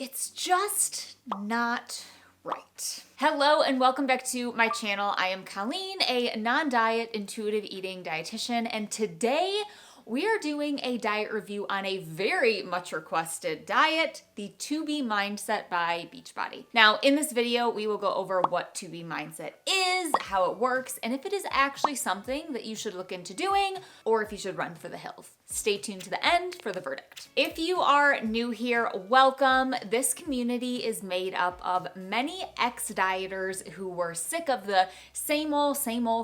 It's just not right. Hello and welcome back to my channel. I am Colleen, a non-diet intuitive eating dietitian, and today we are doing a diet review on a very much requested diet, the 2B Mindset by Beachbody. Now, in this video, we will go over what 2B Mindset is, how it works, and if it is actually something that you should look into doing, or if you should run for the hills. Stay tuned to the end for the verdict. If you are new here, welcome. This community is made up of many ex-dieters who were sick of the same old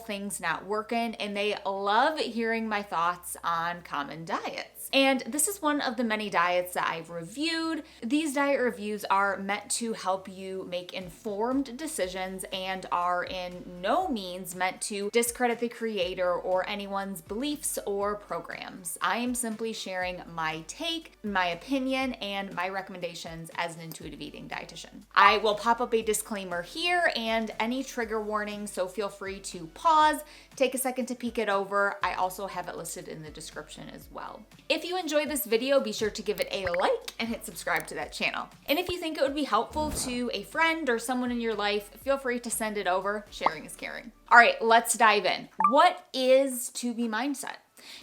things not working, and they love hearing my thoughts on common diets. And this is one of the many diets that I've reviewed. These diet reviews are meant to help you make informed decisions and are in no means meant to discredit the creator or anyone's beliefs or programs. I am simply sharing my take, my opinion, and my recommendations as an intuitive eating dietitian. I will pop up a disclaimer here and any trigger warning, so feel free to pause, take a second to peek it over. I also have it listed in the description as well. If you enjoyed this video, be sure to give it a like and hit subscribe to that channel. And if you think it would be helpful to a friend or someone in your life, feel free to send it over. Sharing is caring. All right, let's dive in. What is 2B Mindset?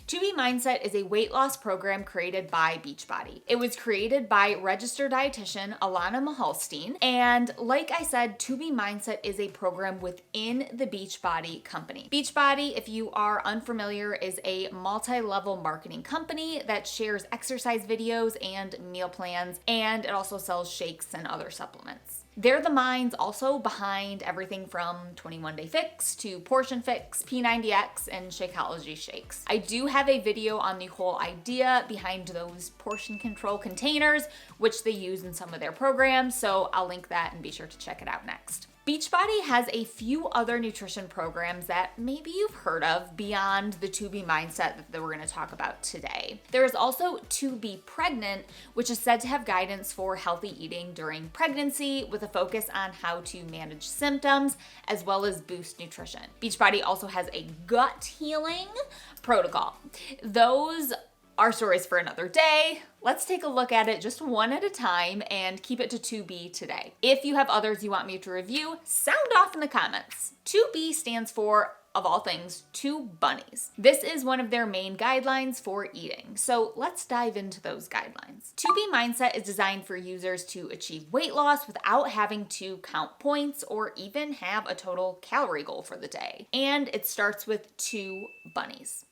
2B Mindset is a weight loss program created by Beachbody. It was created by registered dietitian Ilana Muhulstein, and like I said, 2B Mindset is a program within the Beachbody company. Beachbody, if you are unfamiliar, is a multi-level marketing company that shares exercise videos and meal plans, and it also sells shakes and other supplements. They're the minds also behind everything from 21 Day Fix to Portion Fix, P90X, and Shakeology shakes. I do have a video on the whole idea behind those portion control containers, which they use in some of their programs, so I'll link that and be sure to check it out next. Beachbody has a few other nutrition programs that maybe you've heard of beyond the 2B Mindset that we're going to talk about today. There is also 2B Pregnant, which is said to have guidance for healthy eating during pregnancy with a focus on how to manage symptoms as well as boost nutrition. Beachbody also has a gut healing protocol. Those are stories for another day. Let's take a look at it just one at a time and keep it to 2B today. If you have others you want me to review, sound off in the comments. 2B stands for, of all things, 2 bunnies. This is one of their main guidelines for eating. So let's dive into those guidelines. 2B Mindset is designed for users to achieve weight loss without having to count points or even have a total calorie goal for the day. And it starts with 2 bunnies.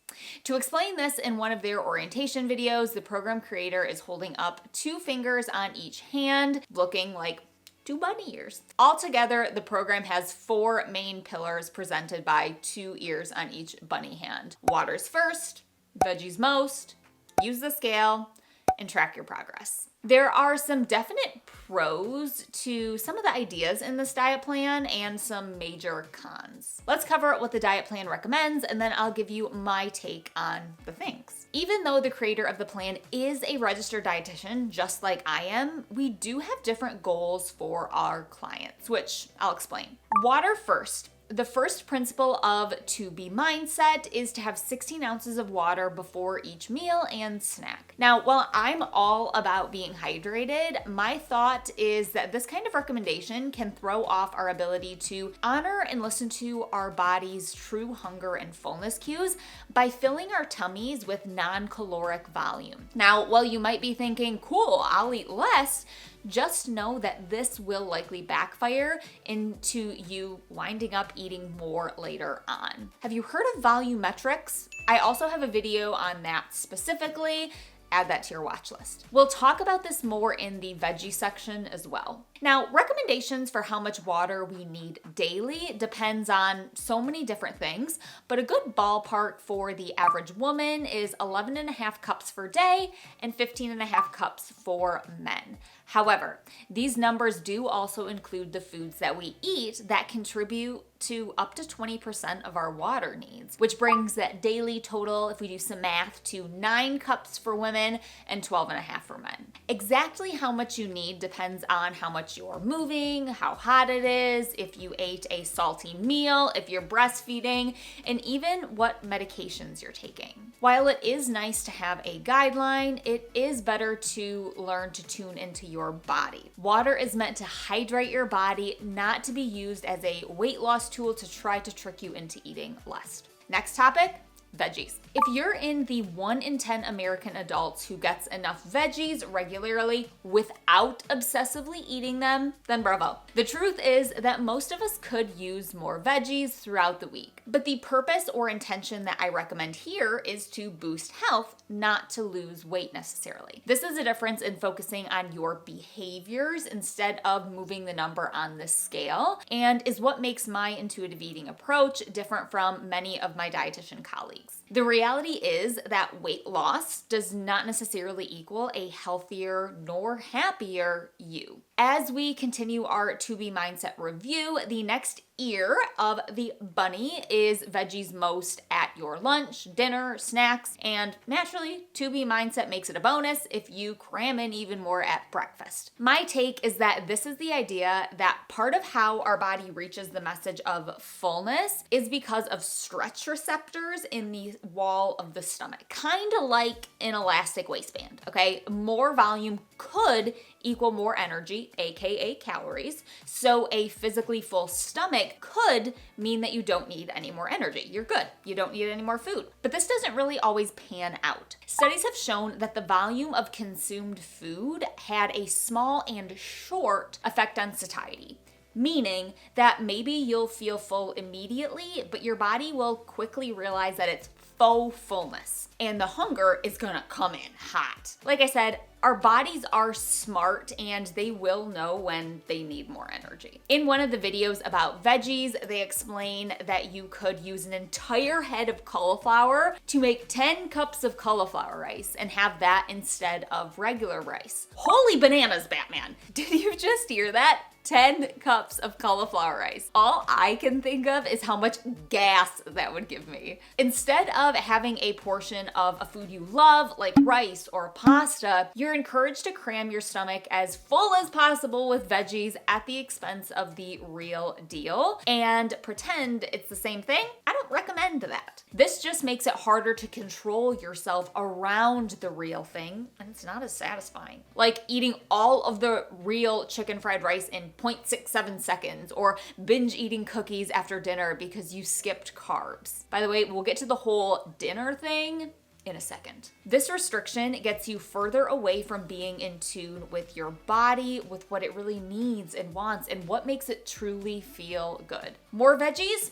To explain this, in one of their orientation videos, the program creator is holding up 2 fingers on each hand, looking like 2 bunny ears. Altogether, the program has 4 main pillars presented by 2 ears on each bunny hand. Water's first, veggies most, use the scale, and track your progress. There are some definite pros to some of the ideas in this diet plan and some major cons. Let's cover what the diet plan recommends, and then I'll give you my take on the things. Even though the creator of the plan is a registered dietitian, just like I am, we do have different goals for our clients, which I'll explain. Water first. The first principle of 2B Mindset is to have 16 ounces of water before each meal and snack. Now, while I'm all about being hydrated, my thought is that this kind of recommendation can throw off our ability to honor and listen to our body's true hunger and fullness cues by filling our tummies with non-caloric volume. Now, while you might be thinking, cool, I'll eat less, just know that this will likely backfire into you winding up eating more later on. Have you heard of volumetrics? I also have a video on that specifically. Add that to your watch list. We'll talk about this more in the veggie section as well. Now, recommendations for how much water we need daily depends on so many different things, but a good ballpark for the average woman is 11.5 cups per day and 15.5 cups for men. However, these numbers do also include the foods that we eat that contribute to up to 20% of our water needs, which brings that daily total, if we do some math, to 9 cups for women and 12.5 for men. Exactly how much you need depends on how much you're moving, how hot it is, if you ate a salty meal, if you're breastfeeding, and even what medications you're taking. While it is nice to have a guideline, it is better to learn to tune into your your body. Water is meant to hydrate your body, not to be used as a weight loss tool to try to trick you into eating less. Next topic, veggies. If you're in the 1 in 10 American adults who gets enough veggies regularly without obsessively eating them, then bravo. The truth is that most of us could use more veggies throughout the week, but the purpose or intention that I recommend here is to boost health, not to lose weight necessarily. This is a difference in focusing on your behaviors instead of moving the number on the scale, and is what makes my intuitive eating approach different from many of my dietitian colleagues. The reality is that weight loss does not necessarily equal a healthier nor happier you. As we continue our To Be Mindset review, the next ear of the bunny is veggies most at your lunch, dinner, snacks, and naturally, To Be Mindset makes it a bonus if you cram in even more at breakfast. My take is that this is the idea that part of how our body reaches the message of fullness is because of stretch receptors in the wall of the stomach, kind of like an elastic waistband, okay? More volume could equal more energy, aka calories. So a physically full stomach could mean that you don't need any more energy. You're good. You don't need any more food. But this doesn't really always pan out. Studies have shown that the volume of consumed food had a small and short effect on satiety. Meaning that maybe you'll feel full immediately, but your body will quickly realize that it's faux fullness and the hunger is gonna come in hot. Like I said, our bodies are smart and they will know when they need more energy. In one of the videos about veggies, they explain that you could use an entire head of cauliflower to make 10 cups of cauliflower rice and have that instead of regular rice. Holy bananas, Batman! Did you just hear that? 10 cups of cauliflower rice. All I can think of is how much gas that would give me. Instead of having a portion of a food you love, like rice or pasta, you're encouraged to cram your stomach as full as possible with veggies at the expense of the real deal and pretend it's the same thing. I don't recommend that. This just makes it harder to control yourself around the real thing, and it's not as satisfying. Like eating all of the real chicken fried rice in 0.67 seconds, or binge eating cookies after dinner because you skipped carbs. By the way, we'll get to the whole dinner thing in a second. This restriction gets you further away from being in tune with your body, with what it really needs and wants, and what makes it truly feel good. More veggies?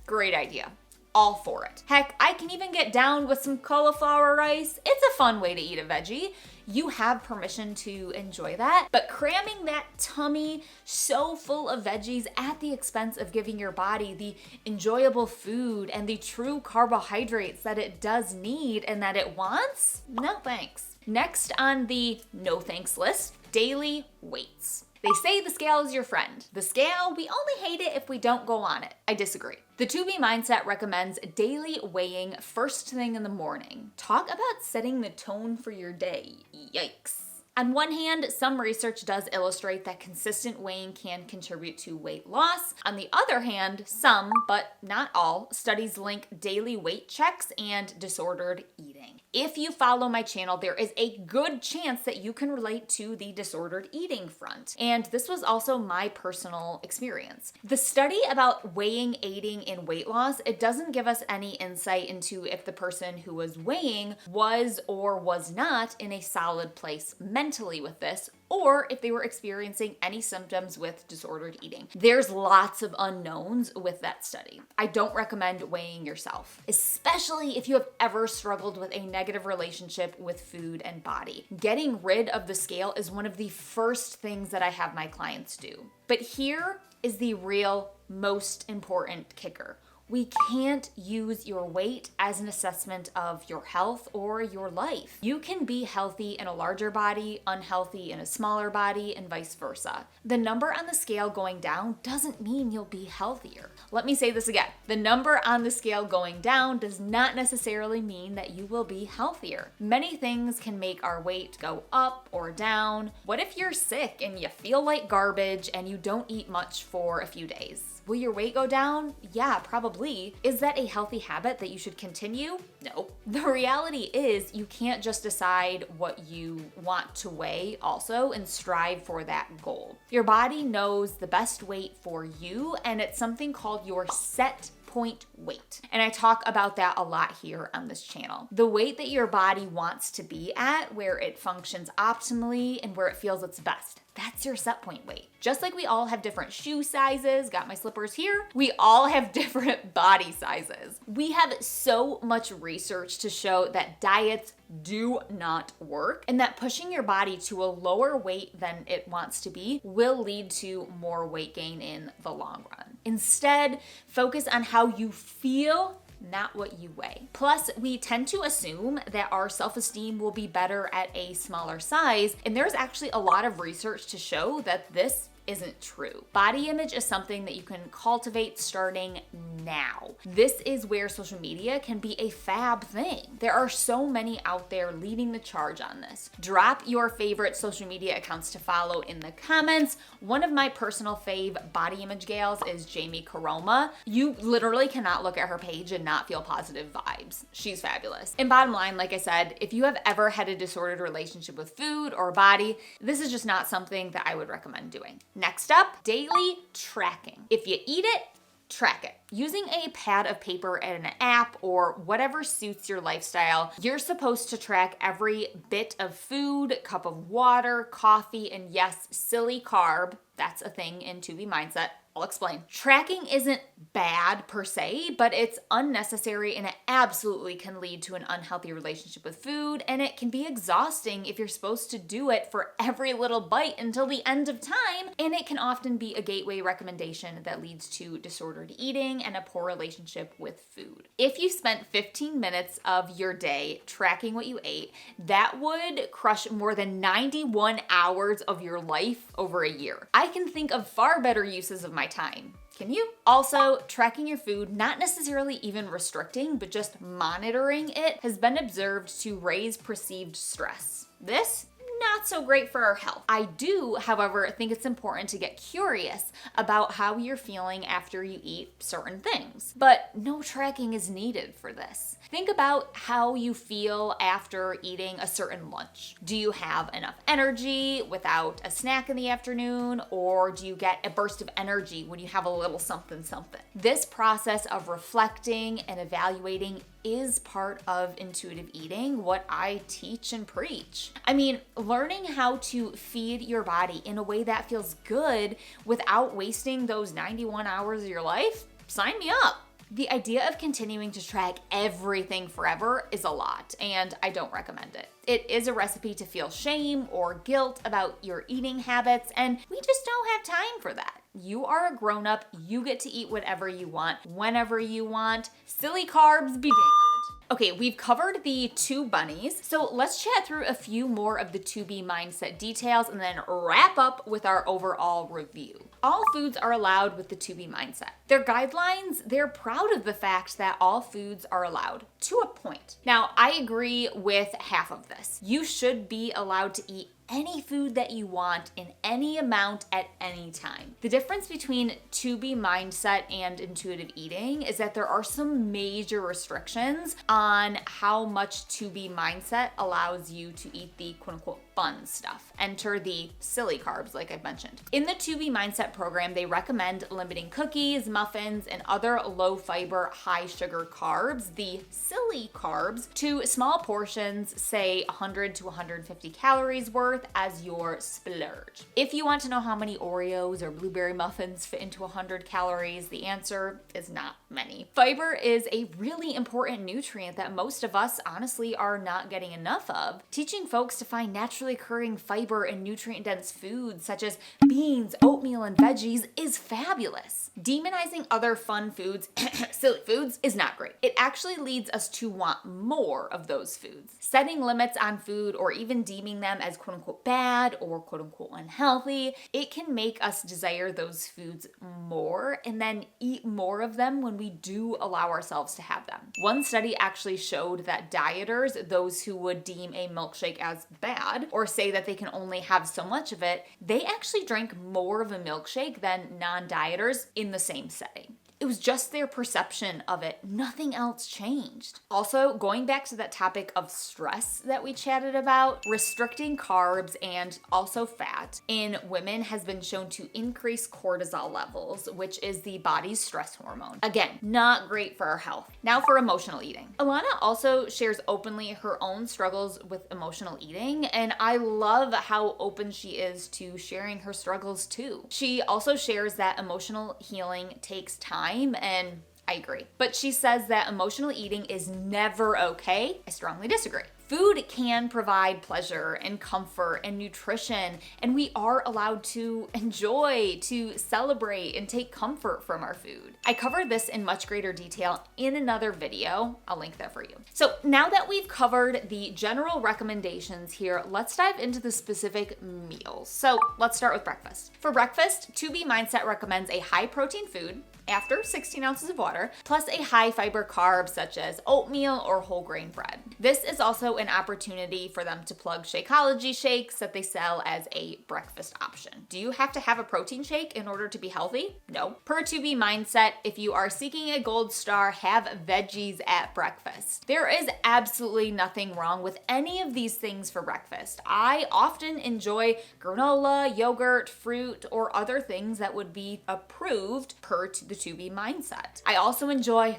Great idea. All for it. Heck, I can even get down with some cauliflower rice. It's a fun way to eat a veggie. You have permission to enjoy that, but cramming that tummy so full of veggies at the expense of giving your body the enjoyable food and the true carbohydrates that it does need and that it wants? No thanks. Next on the no thanks list, daily weights. They say the scale is your friend. The scale, we only hate it if we don't go on it. I disagree. The To Be Mindset recommends daily weighing first thing in the morning. Talk about setting the tone for your day. Yikes. On one hand, some research does illustrate that consistent weighing can contribute to weight loss. On the other hand, some, but not all, studies link daily weight checks and disordered eating. If you follow my channel, there is a good chance that you can relate to the disordered eating front. And this was also my personal experience. The study about weighing aiding in weight loss, it doesn't give us any insight into if the person who was weighing was or was not in a solid place mentally with this, or if they were experiencing any symptoms with disordered eating. There's lots of unknowns with that study. I don't recommend weighing yourself, especially if you have ever struggled with a negative relationship with food and body. Getting rid of the scale is one of the first things that I have my clients do. But here is the real most important kicker. We can't use your weight as an assessment of your health or your life. You can be healthy in a larger body, unhealthy in a smaller body, and vice versa. The number on the scale going down doesn't mean you'll be healthier. Let me say this again. The number on the scale going down does not necessarily mean that you will be healthier. Many things can make our weight go up or down. What if you're sick and you feel like garbage and you don't eat much for a few days? Will your weight go down? Yeah, probably. Is that a healthy habit that you should continue? No. The reality is you can't just decide what you want to weigh also and strive for that goal. Your body knows the best weight for you, and it's something called your set point weight. And I talk about that a lot here on this channel. The weight that your body wants to be at, where it functions optimally and where it feels its best. That's your set point weight. Just like we all have different shoe sizes, got my slippers here, we all have different body sizes. We have so much research to show that diets do not work and that pushing your body to a lower weight than it wants to be will lead to more weight gain in the long run. Instead, focus on how you feel, not what you weigh. Plus, we tend to assume that our self-esteem will be better at a smaller size, and there's actually a lot of research to show that this isn't true. Body image is something that you can cultivate starting now. This is where social media can be a fab thing. There are so many out there leading the charge on this. Drop your favorite social media accounts to follow in the comments. One of my personal fave body image gals is Jamie Caroma. You literally cannot look at her page and not feel positive vibes. She's fabulous. And bottom line, like I said, if you have ever had a disordered relationship with food or body, this is just not something that I would recommend doing. Next up, daily tracking. If you eat it, track it. Using a pad of paper and an app or whatever suits your lifestyle, you're supposed to track every bit of food, cup of water, coffee, and yes, silly carb. That's a thing in 2B Mindset. I'll explain. Tracking isn't bad per se, but it's unnecessary and it absolutely can lead to an unhealthy relationship with food, and it can be exhausting if you're supposed to do it for every little bite until the end of time, and it can often be a gateway recommendation that leads to disordered eating and a poor relationship with food. If you spent 15 minutes of your day tracking what you ate, that would crush more than 91 hours of your life over a year. I can think of far better uses of my time. Can you? Also, tracking your food, not necessarily even restricting, but just monitoring it, has been observed to raise perceived stress. This not so great for our health. I do, however, think it's important to get curious about how you're feeling after you eat certain things, but no tracking is needed for this. Think about how you feel after eating a certain lunch. Do you have enough energy without a snack in the afternoon, or do you get a burst of energy when you have a little something something? This process of reflecting and evaluating is part of intuitive eating, what I teach and preach. I mean, learning how to feed your body in a way that feels good without wasting those 91 hours of your life, sign me up. The idea of continuing to track everything forever is a lot, and I don't recommend it. It is a recipe to feel shame or guilt about your eating habits, and we just don't have time for that. You are a grown-up, you get to eat whatever you want, whenever you want. Silly carbs be damned. Okay, we've covered the two bunnies, so let's chat through a few more of the 2B Mindset details and then wrap up with our overall review. All foods are allowed with the 2B Mindset. Their guidelines, they're proud of the fact that all foods are allowed, to a point. Now, I agree with half of this. You should be allowed to eat any food that you want in any amount at any time. The difference between 2B Mindset and intuitive eating is that there are some major restrictions on how much 2B Mindset allows you to eat the quote unquote fun stuff. Enter the silly carbs, like I've mentioned. In the 2B Mindset program, they recommend limiting cookies, muffins, and other low fiber, high sugar carbs, the silly carbs, to small portions, say 100 to 150 calories worth as your splurge. If you want to know how many Oreos or blueberry muffins fit into 100 calories, the answer is not many. Fiber is a really important nutrient that most of us honestly are not getting enough of. Teaching folks to find naturally occurring fiber in nutrient-dense foods such as beans, oatmeal, and veggies is fabulous. Demonizing other fun foods, silly foods, is not great. It actually leads us to want more of those foods. Setting limits on food or even deeming them as quote-unquote bad or quote-unquote unhealthy, it can make us desire those foods more and then eat more of them when we do allow ourselves to have them. One study actually showed that dieters, those who would deem a milkshake as bad, or say that they can only have so much of it, they actually drank more of a milkshake than non-dieters in the same setting. It was just their perception of it. Nothing else changed. Also, going back to that topic of stress that we chatted about, restricting carbs and also fat in women has been shown to increase cortisol levels, which is the body's stress hormone. Again, not great for our health. Now for emotional eating. Ilana also shares openly her own struggles with emotional eating, and I love how open she is to sharing her struggles too. She also shares that emotional healing takes time, and I agree. But she says that emotional eating is never okay. I strongly disagree. Food can provide pleasure and comfort and nutrition, and we are allowed to enjoy, to celebrate, and take comfort from our food. I covered this in much greater detail in another video. I'll link that for you. So now that we've covered the general recommendations here, let's dive into the specific meals. So let's start with breakfast. For breakfast, 2B Mindset recommends a high protein food after 16 ounces of water, plus a high fiber carb such as oatmeal or whole grain bread. This is also an opportunity for them to plug Shakeology shakes that they sell as a breakfast option. Do you have to have a protein shake in order to be healthy? No. Per 2B Mindset, if you are seeking a gold star, have veggies at breakfast. There is absolutely nothing wrong with any of these things for breakfast. I often enjoy granola, yogurt, fruit, or other things that would be approved per the 2B Mindset. I also enjoy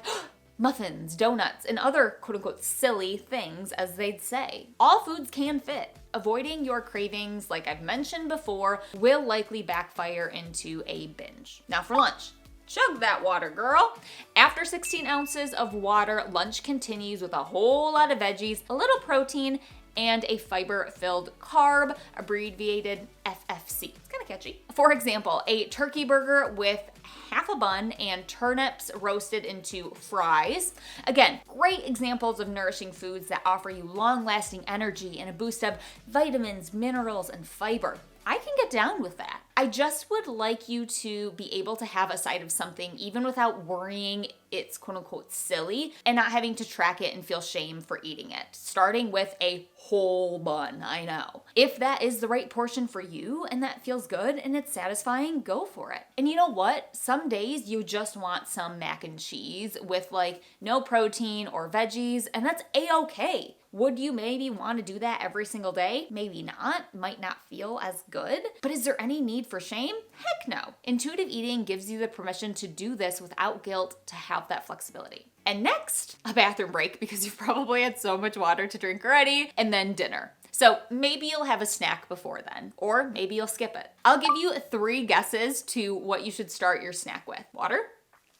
muffins, donuts, and other quote-unquote silly things, as they'd say. All foods can fit. Avoiding your cravings, like I've mentioned before, will likely backfire into a binge. Now for lunch. Chug that water, girl. After 16 ounces of water, lunch continues with a whole lot of veggies, a little protein, and a fiber-filled carb, abbreviated FFC. It's kind of catchy. For example, a turkey burger with half a bun and turnips roasted into fries. Again, great examples of nourishing foods that offer you long-lasting energy and a boost of vitamins, minerals, and fiber. I can get down with that. I just would like you to be able to have a side of something even without worrying it's quote unquote silly and not having to track it and feel shame for eating it. Starting with a whole bun, I know. If that is the right portion for you and that feels good and it's satisfying, go for it. And you know what? Some days you just want some mac and cheese with like no protein or veggies, and that's a-okay. Would you maybe want to do that every single day? Maybe not. Might not feel as good. But is there any need for shame? Heck no. Intuitive eating gives you the permission to do this without guilt, to have that flexibility. And next, a bathroom break, because you've probably had so much water to drink already, and then dinner. So maybe you'll have a snack before then, or maybe you'll skip it. I'll give you 3 guesses to what you should start your snack with. Water?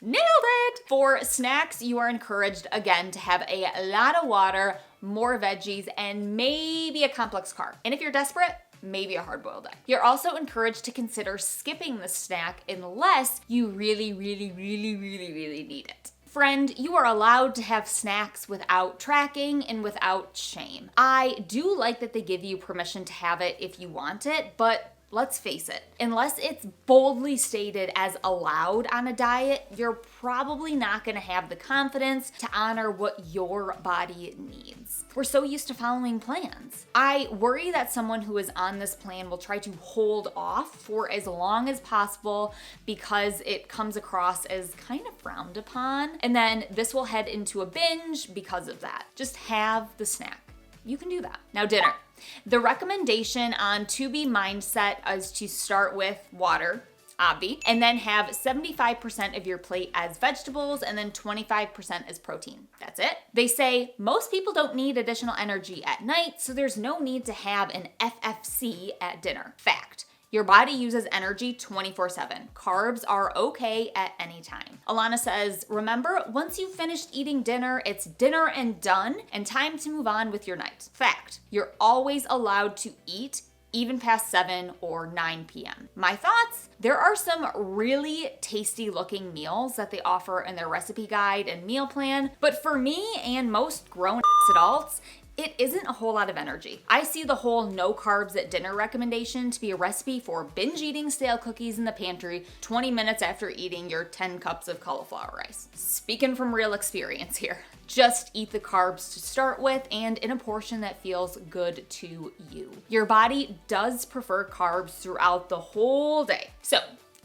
Nailed it! For snacks, you are encouraged, again, to have a lot of water, more veggies, and maybe a complex carb. And if you're desperate, maybe a hard-boiled egg. You're also encouraged to consider skipping the snack unless you really need it. Friend, you are allowed to have snacks without tracking and without shame. I do like that they give you permission to have it if you want it, but let's face it, unless it's boldly stated as allowed on a diet, you're probably not gonna have the confidence to honor what your body needs. We're so used to following plans. I worry that someone who is on this plan will try to hold off for as long as possible because it comes across as kind of frowned upon, and then this will head into a binge because of that. Just have the snack. You can do that. Now dinner. The recommendation on 2B Mindset is to start with water, obvi, and then have 75% of your plate as vegetables and then 25% as protein. That's it. They say most people don't need additional energy at night, so there's no need to have an FFC at dinner. Fact. Your body uses energy 24/7. Carbs are okay at any time. Ilana says, remember, once you've finished eating dinner, it's dinner and done, and time to move on with your night. Fact, you're always allowed to eat even past 7 or 9 p.m. My thoughts? There are some really tasty looking meals that they offer in their recipe guide and meal plan, but for me and most grown adults, it isn't a whole lot of energy. I see the whole no carbs at dinner recommendation to be a recipe for binge eating stale cookies in the pantry 20 minutes after eating your 10 cups of cauliflower rice. Speaking from real experience here. Just eat the carbs to start with and in a portion that feels good to you. Your body does prefer carbs throughout the whole day. So,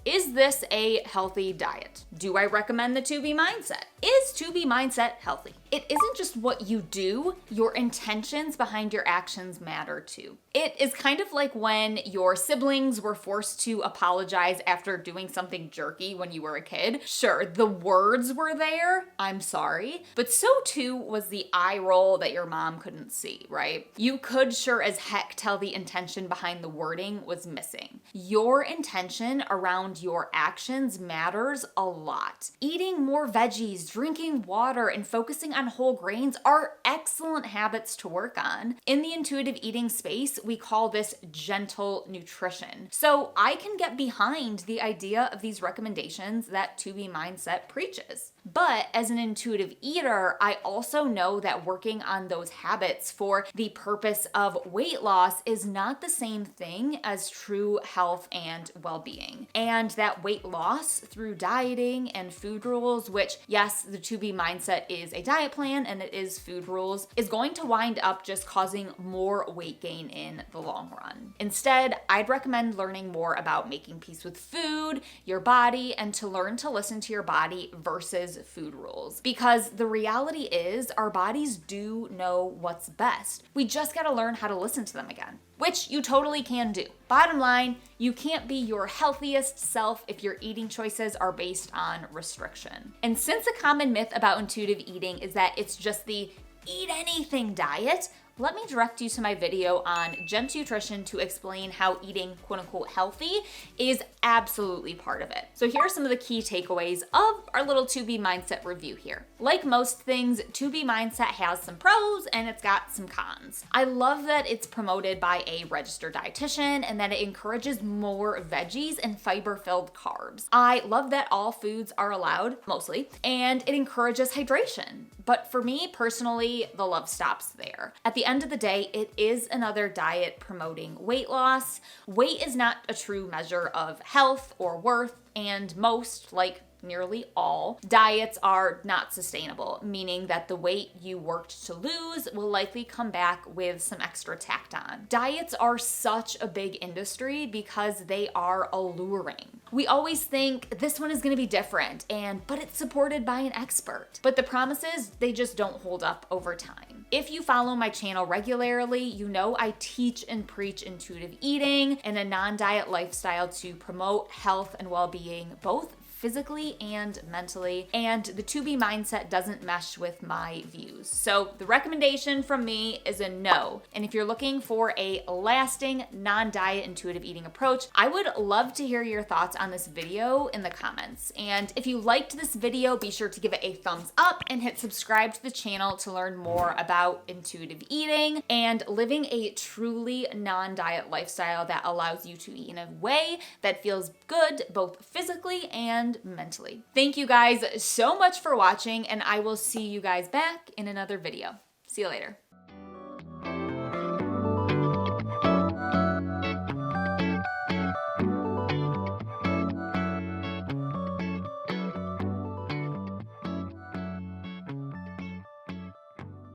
is this a healthy diet? Do I recommend the 2B mindset? Is 2B mindset healthy? It isn't just what you do, your intentions behind your actions matter too. It is kind of like when your siblings were forced to apologize after doing something jerky when you were a kid. Sure, the words were there, I'm sorry, but so too was the eye roll that your mom couldn't see, right? You could sure as heck tell the intention behind the wording was missing. Your intention around your actions matters a lot. Eating more veggies, drinking water, and focusing on whole grains are excellent habits to work on. In the intuitive eating space, we call this gentle nutrition. So I can get behind the idea of these recommendations that 2B Mindset preaches. But as an intuitive eater, I also know that working on those habits for the purpose of weight loss is not the same thing as true health and well-being. And that weight loss through dieting and food rules, which yes, the 2B Mindset is a diet plan and it is food rules, is going to wind up just causing more weight gain in the long run. Instead, I'd recommend learning more about making peace with food, your body, and to learn to listen to your body versus food rules. Because the reality is our bodies do know what's best. We just gotta learn how to listen to them again, which you totally can do. Bottom line, you can't be your healthiest self if your eating choices are based on restriction. And since a common myth about intuitive eating is that it's just the eat anything diet, let me direct you to my video on Gentutrition to explain how eating quote-unquote healthy is absolutely part of it. So here are some of the key takeaways of our little 2B Mindset review here. Like most things, 2B Mindset has some pros and it's got some cons. I love that it's promoted by a registered dietitian and that it encourages more veggies and fiber-filled carbs. I love that all foods are allowed, mostly, and it encourages hydration. But for me personally, the love stops there. At the end of the day, it is another diet promoting weight loss. Weight is not a true measure of health or worth, and most, like nearly all, diets are not sustainable, meaning that the weight you worked to lose will likely come back with some extra tacked on. Diets are such a big industry because they are alluring. We always think this one is going to be different, but it's supported by an expert. But the promises, they just don't hold up over time. If you follow my channel regularly, you know I teach and preach intuitive eating and a non-diet lifestyle to promote health and well-being, both physically and mentally, and the 2B Mindset doesn't mesh with my views. So the recommendation from me is a no. And if you're looking for a lasting, non-diet intuitive eating approach, I would love to hear your thoughts on this video in the comments. And if you liked this video, be sure to give it a thumbs up and hit subscribe to the channel to learn more about intuitive eating and living a truly non-diet lifestyle that allows you to eat in a way that feels good both physically and mentally. Thank you guys so much for watching, and I will see you guys back in another video. See you later.